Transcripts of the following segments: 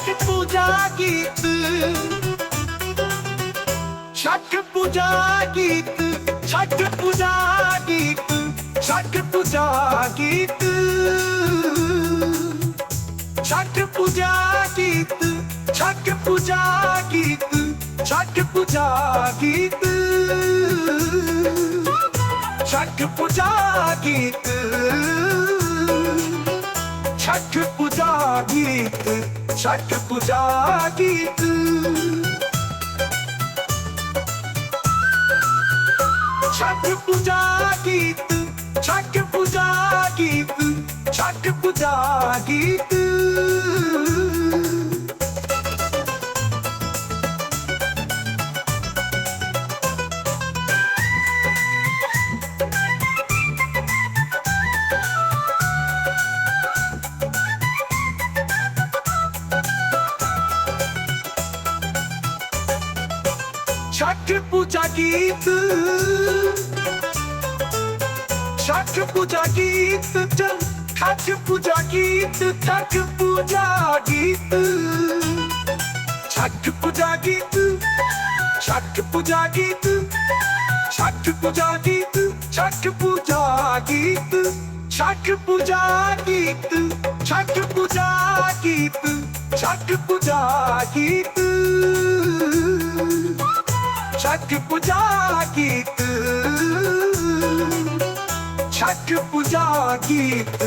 छठ पूजा गीत, छठ पूजा गीत, छठ पूजा गीत, छठ पूजा गीत, छठ पूजा गीत, छठ पूजा गीत, छठ पूजा गीत, छठ पूजा गीत, छठ पूजा गीत, छठ पूजा गीत, छठ पूजा गीत, छठ पूजा गीत, छठ पूजा गीत। छठ पूजा गीत, छठ पूजा गीत, छठ पूजा गीत, छठ पूजा गीत, छठ पूजा गीत, छठ पूजा गीत, छठ पूजा गीत, छठ पूजा गीत, छठ पूजा गीत, छठ पूजा गीत, छठ पूजा गीत, छठ पूजा गीत,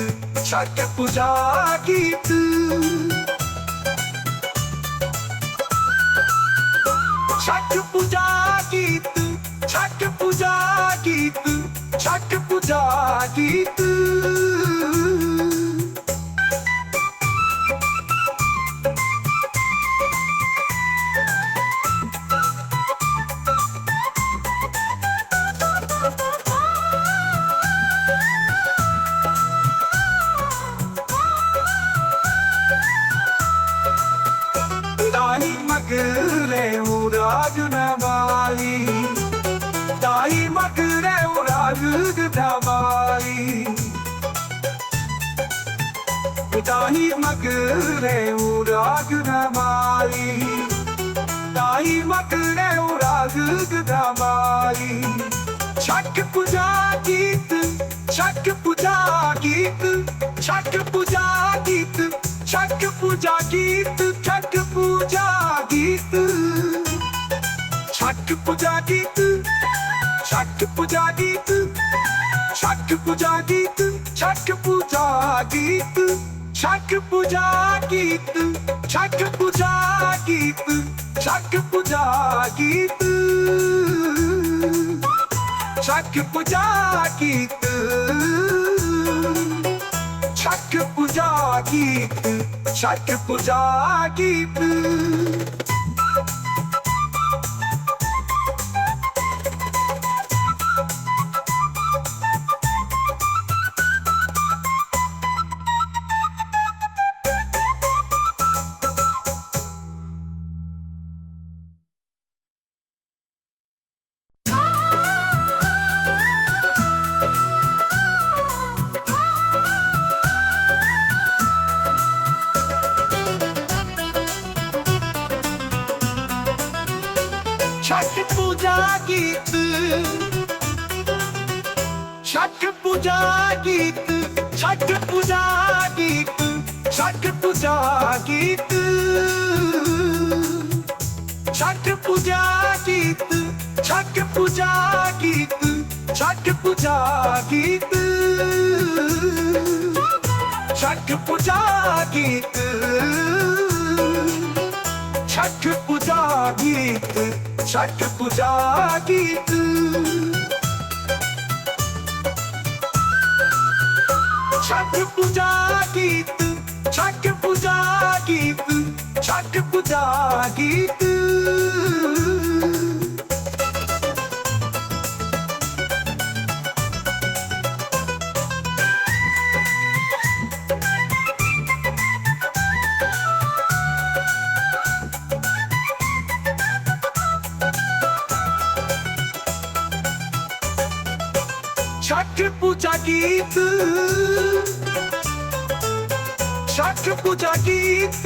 छठ पूजा गीत, छठ पूजा गीत, छठ पूजा गीत, छठ पूजा गीत, छठ पूजा गीत। ताई मगरे उराग नवाली, ताई मगरे उराग नवाली, ताई मगरे उराग नवाली, ताई मगरे उराग नवाली। छठ पूजा गीत, छठ पूजा गीत, छठ पूजा गीत, छठ पूजा गीत, छठ पूजा गीत, छठ पूजा गीत, छठ पूजा गीत, छठ पूजा गीत, छठ पूजा गीत, छठ पूजा गीत, छठ पूजा गीत, छठ पूजा गीत, छठ पूजा गीत, छठ पूजा गीत, छठ पूजा गीत। छठ पूजा गीत, छठ पूजा गीत, छठ पूजा गीत, छठ पूजा गीत, छठ पूजा गीत, छठ पूजा गीत, छठ पूजा गीत, छठ पूजा गीत, छठ पूजा गीत, छठ पूजा गीत, छठ पूजा गीत, छठ पूजा गीत, छठ पूजा गीत। छठ पूजा गीत, छठ पूजा गीत,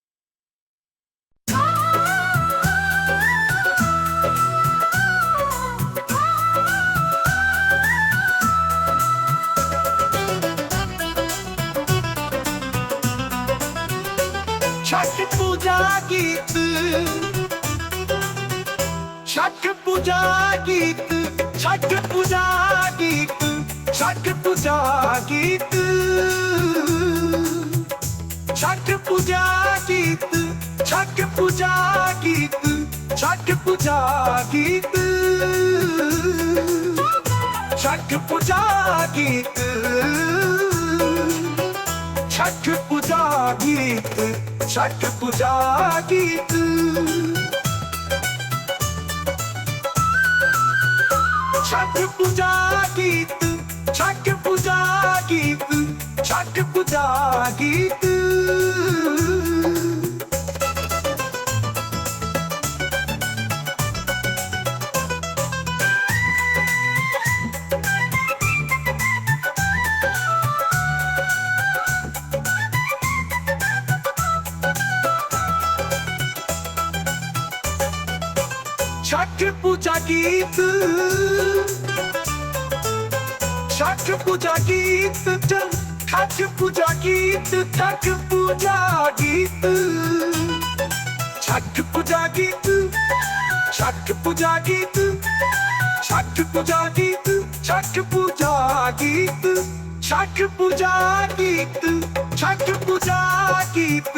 गीत, छठ पूजा गीत, छठ पूजा गीत, छठ पूजा गीत, छठ पूजा गीत, छठ पूजा गीत, छठ पूजा गीत, छठ पूजा गीत, छठ पूजा गीत, छठ पूजा गीत, छठ पूजा गीत, छठ पूजा गीत, छठ पूजा गीत। छठ पूजा गीत, छठ पूजा गीत, छठ पूजा गीत, छठ पूजा गीत, छठ पूजा गीत, छठ पूजा गीत, छठ पूजा गीत, छठ पूजा गीत, छठ पूजा गीत,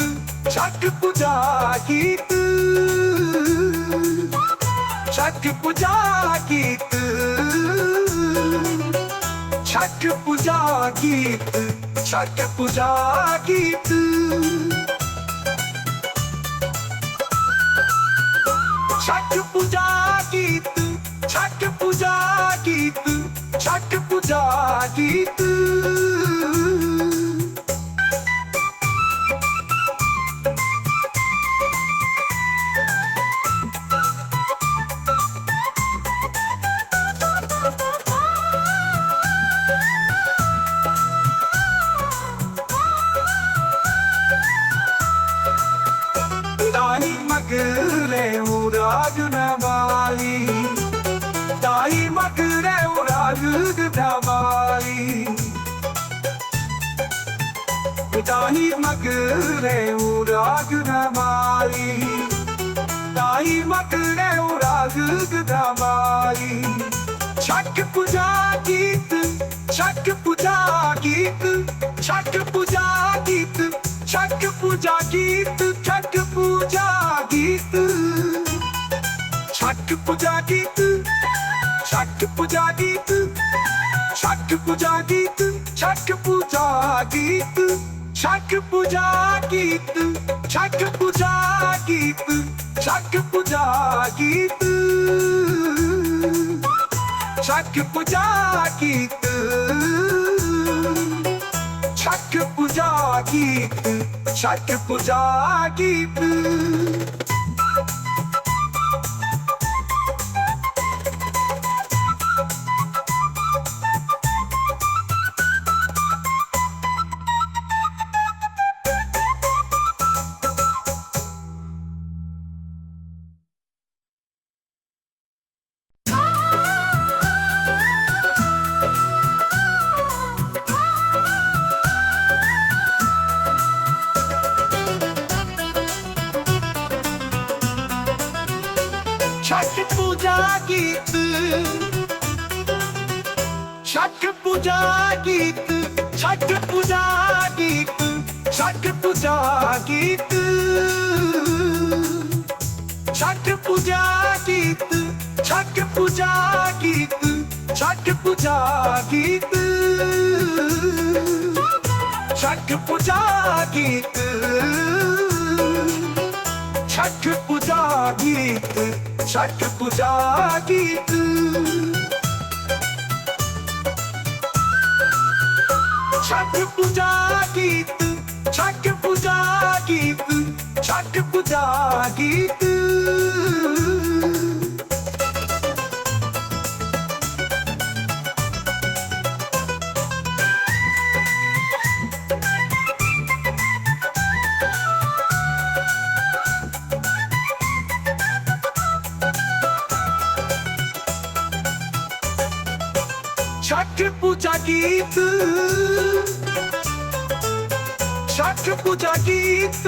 छठ पूजा गीत, छठ पूजा गीत, छठ पूजा गीत, छठ पूजा गीत, छठ पूजा गीत, छठ पूजा गीत, छठ पूजा गीत, छठ पूजा गीत। ताई मगरे उराग नवाली, ताई मगरे उराग नवाली, ताई मगरे उराग नवाली, ताई मगरे उराग नवाली। छठ पूजा गीत, छठ पूजा गीत, छठ पूजा गीत, छठ पूजा गीत, छठ पूजा गीत, छठ पूजा गीत, छठ पूजा गीत, छठ पूजा गीत, छठ पूजा गीत, छठ पूजा गीत, छठ पूजा गीत, छठ पूजा गीत, छठ पूजा गीत, छठ पूजा गीत, छठ पूजा गीत। छठ पूजा गीत, छठ पूजा गीत, छठ पूजा गीत, छठ पूजा गीत, छठ पूजा गीत, छठ पूजा गीत, छठ पूजा गीत, छठ पूजा गीत, छठ पूजा गीत, छठ पूजा गीत। छठ पूजा गीत, छठ पूजा गीत, छठ पूजा गीत। छठ पूजा गीत, छठ पूजा गीत,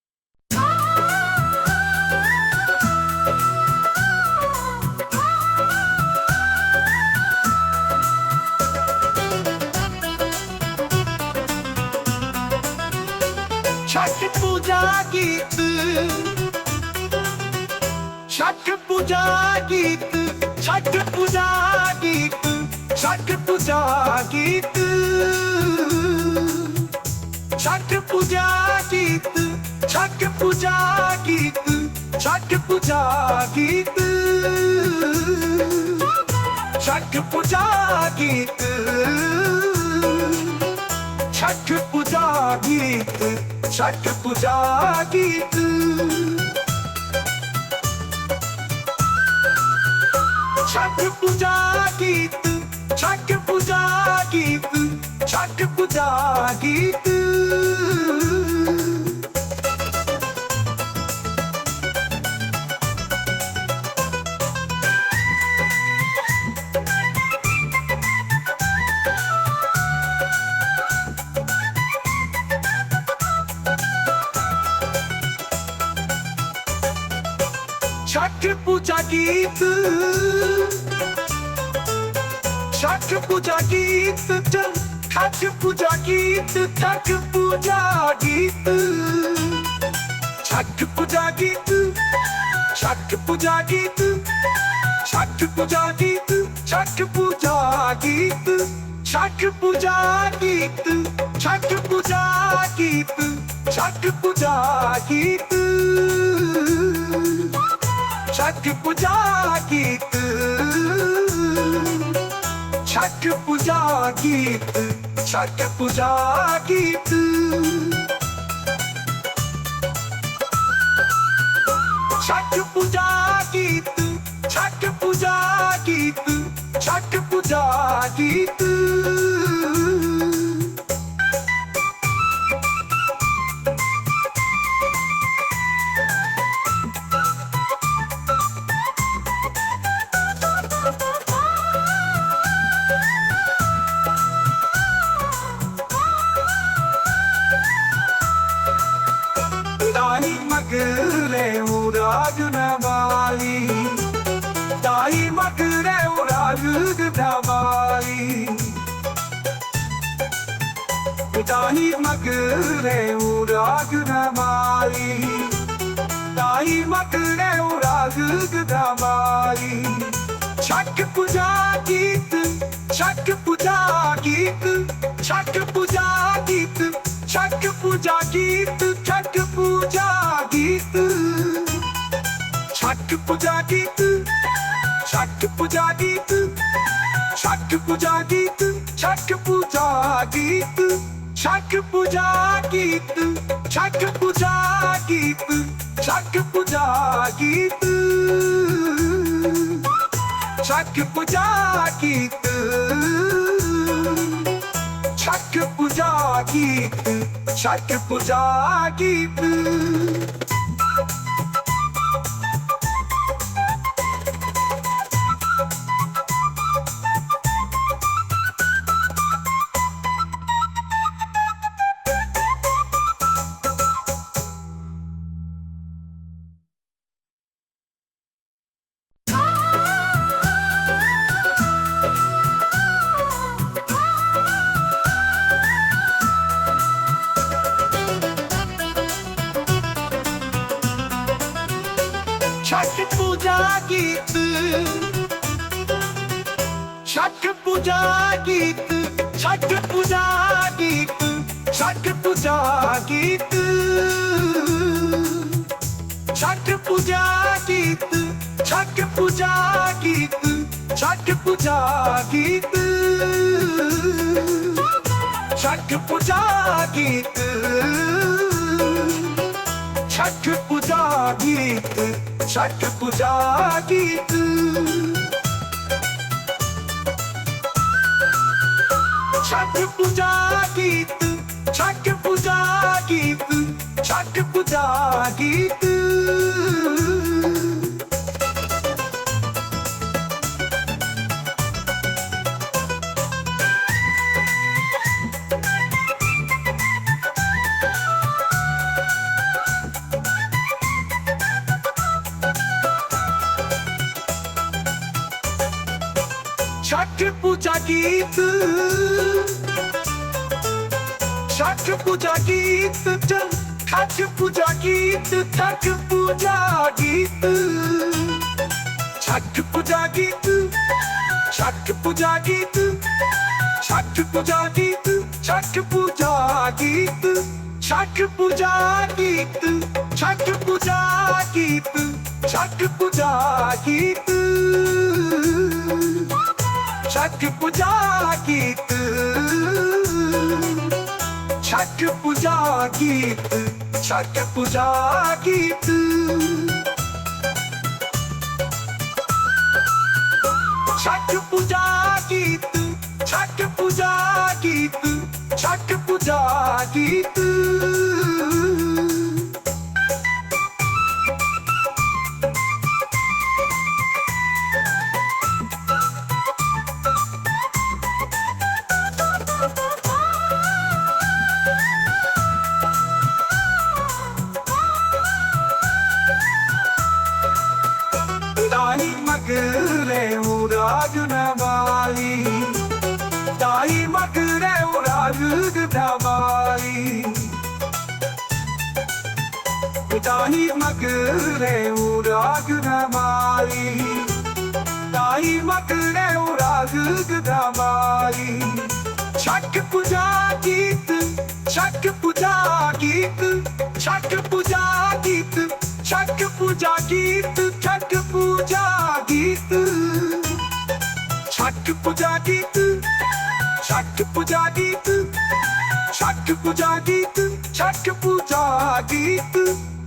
पूजा गीत, छठ पूजा गीत, छठ पूजा गीत, छठ पूजा गीत, छठ पूजा गीत, छठ पूजा गीत, छठ पूजा गीत, छठ पूजा गीत, छठ पूजा गीत, छठ पूजा गीत, छठ पूजा गीत, छठ पूजा गीत। छठ पूजा गीत, छठ पूजा गीत, छठ पूजा गीत, छठ पूजा गीत, छठ पूजा गीत, छठ पूजा गीत, छठ पूजा गीत, छठ पूजा गीत, छठ पूजा गीत, छठ पूजा गीत, छठ पूजा गीत, छठ पूजा गीत, छठ पूजा गीत, छठ पूजा गीत, छठ पूजा गीत, छठ पूजा गीत, छठ पूजा गीत। ताई मगरे उराग नवाली, ताई मगरे उराग नवाली, ताई मगरे उराग नवाली, ताई मगरे उराग नवाली। छठ पूजा गीत, छठ पूजा गीत, छठ पूजा गीत, छठ पूजा गीत, छठ पूजा गीत, छठ पूजा गीत, छठ पूजा गीत, छठ पूजा गीत, छठ पूजा गीत, छठ पूजा गीत, छठ पूजा गीत, छठ पूजा गीत, छठ पूजा गीत, छठ पूजा गीत, छठ पूजा गीत। छठ पूजा गीत, छठ पूजा गीत, छठ पूजा गीत, छठ पूजा गीत, छठ पूजा गीत, छठ पूजा गीत, छठ पूजा गीत, छठ पूजा गीत, छठ पूजा गीत, छठ पूजा गीत। छठ पूजा गीत, छठ पूजा गीत, छठ पूजा गीत। छठ पूजा गीत, छठ पूजा गीत, छठ पूजा गीत, छठ पूजा गीत, छठ पूजा गीत, छठ पूजा गीत, छठ पूजा गीत, छठ पूजा गीत, छठ पूजा गीत, छठ पूजा गीत, छठ पूजा गीत, छठ पूजा गीत, छठ पूजा गीत। ताई मगरे उराग नवाली, ताई मगरे उराग नवाली, ताई मगरे उराग नवाली, ताई मगरे उराग नवाली। छठ पूजा गीत, छठ पूजा गीत, छठ पूजा गीत, छठ पूजा गीत, छठ पूजा गीत, छठ पूजा गीत, छठ पूजा गीत, छठ पूजा गीत, छठ पूजा गीत,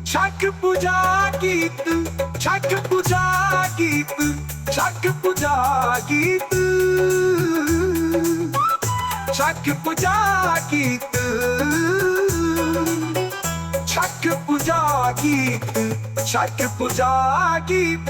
छठ पूजा गीत, छठ पूजा गीत, छठ पूजा गीत, छठ पूजा गीत, छठ पूजा गीत, छठ पूजा गीत।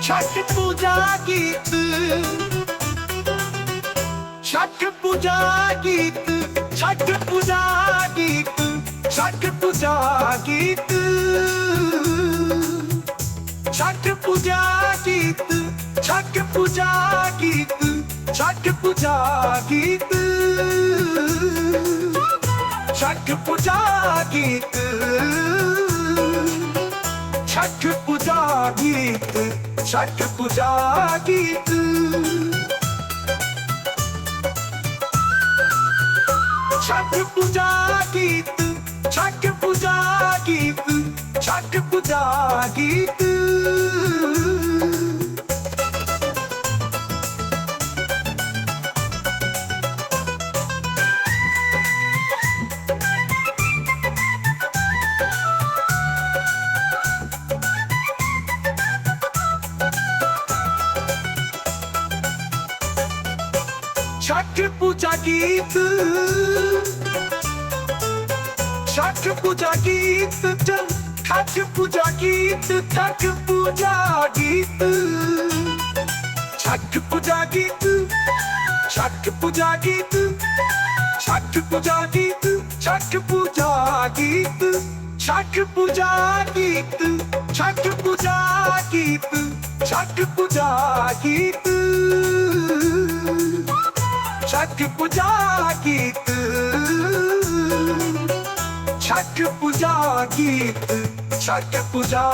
छठ पूजा गीत, छठ पूजा गीत, छठ पूजा गीत, छठ पूजा गीत, छठ पूजा गीत, छठ पूजा गीत, छठ पूजा गीत, छठ पूजा गीत, छठ पूजा गीत, छठ पूजा गीत। छठ पूजा गीत, छठ पूजा गीत, छठ पूजा गीत। छठ पूजा गीत, छठ पूजा गीत, छठ पूजा गीत, छठ पूजा गीत, छठ पूजा गीत, छठ पूजा गीत, छठ पूजा गीत, छठ पूजा गीत, छठ पूजा गीत, छठ पूजा गीत, छठ पूजा गीत, छठ पूजा गीत, छठ पूजा गीत, छठ पूजा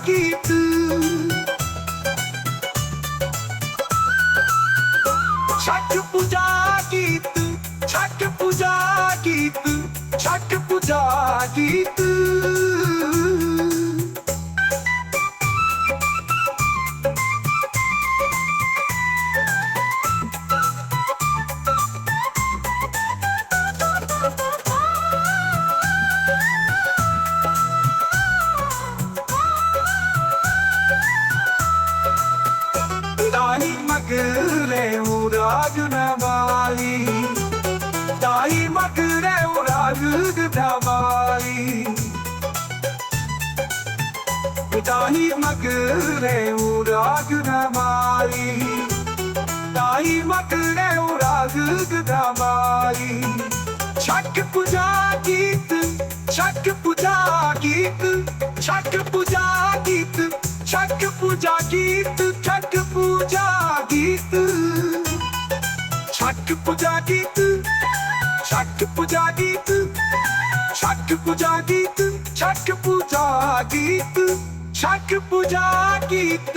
गीत। छठ पूजा गीत, छठ पूजा गीत, छठ पूजा गीत। ताई मगरे उराग नवाली, ताई मगरे उराग नवाली, ताई मगरे उराग नवाली, ताई मकड़े उराग गदामाई। छठ पूजा गीत, छठ पूजा गीत, छठ पूजा गीत, छठ पूजा गीत, छठ पूजा गीत, छठ पूजा गीत, छठ पूजा गीत, छठ पूजा गीत, छठ पूजा गीत, छठ पूजा गीत,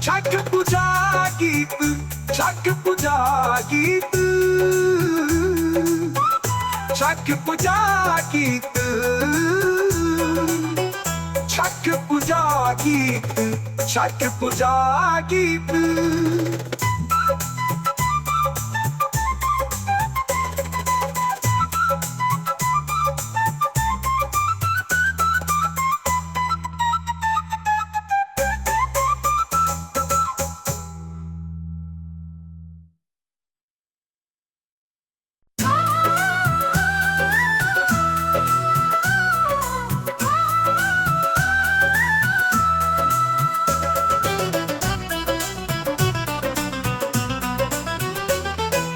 छठ पूजा गीत, छठ पूजा गीत, छठ पूजा गीत, छठ पूजा गीत, छठ पूजा गीत।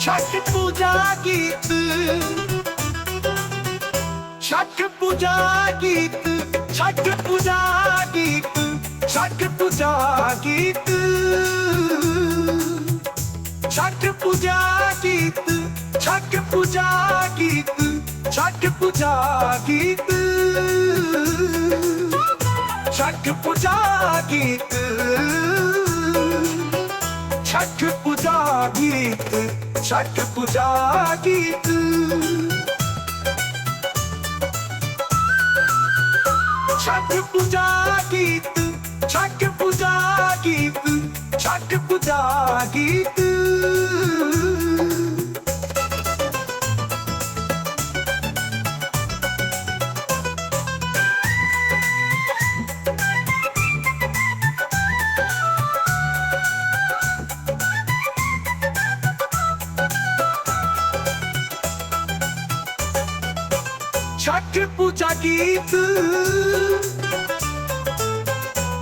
छठ पूजा गीत, छठ पूजा गीत, छठ पूजा गीत, छठ पूजा गीत, छठ पूजा गीत, छठ पूजा गीत, छठ पूजा गीत, छठ पूजा गीत, छठ पूजा गीत, छठ पूजा गीत। छठ पूजा गीत, छठ पूजा गीत, छठ पूजा गीत। छठ पूजा गीत,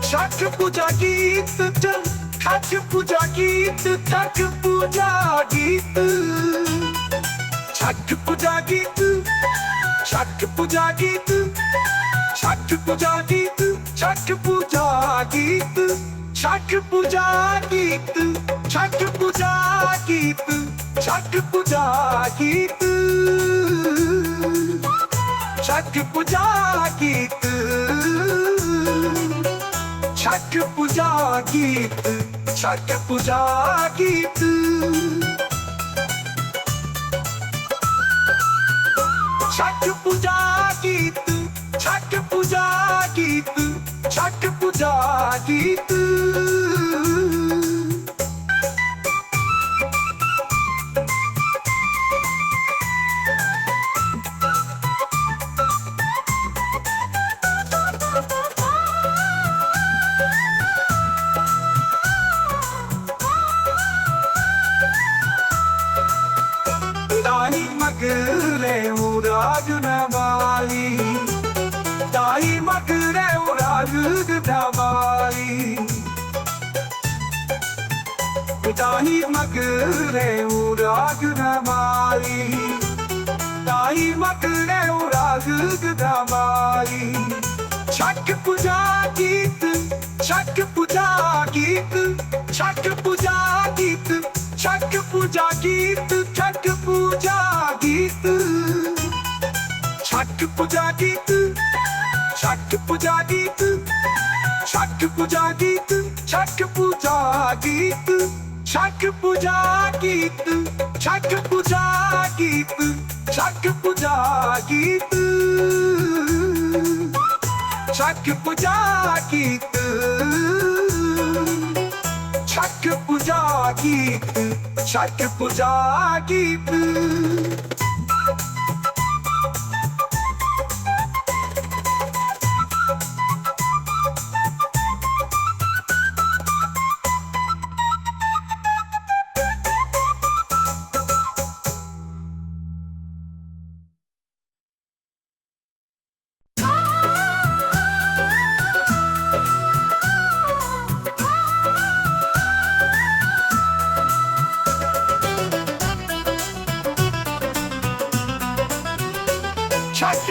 छठ पूजा गीत, छठ पूजा गीत, छठ पूजा गीत, छठ पूजा गीत, छठ पूजा गीत, छठ पूजा गीत, छठ पूजा गीत, छठ पूजा गीत, छठ पूजा गीत, छठ पूजा गीत, छठ पूजा गीत, छठ पूजा गीत, छठ पूजा गीत। छठ पूजा गीत, छठ पूजा गीत, छठ पूजा गीत। ताई मकड़े उराग गदामाई, ताई मकड़े उराग गदामाई, ताई मकड़े उराग गदामाई, ताई मकड़े उराग गदामाई। छठ पूजा गीत, छठ पूजा गीत, छठ पूजा गीत, छठ पूजा गीत, छठ पूजा गीत, छठ पूजा गीत, छठ पूजा गीत, छठ पूजा गीत, छठ पूजा गीत, छठ पूजा गीत, छठ पूजा गीत, छठ पूजा गीत, छठ पूजा गीत, छठ पूजा गीत, छठ पूजा गीत।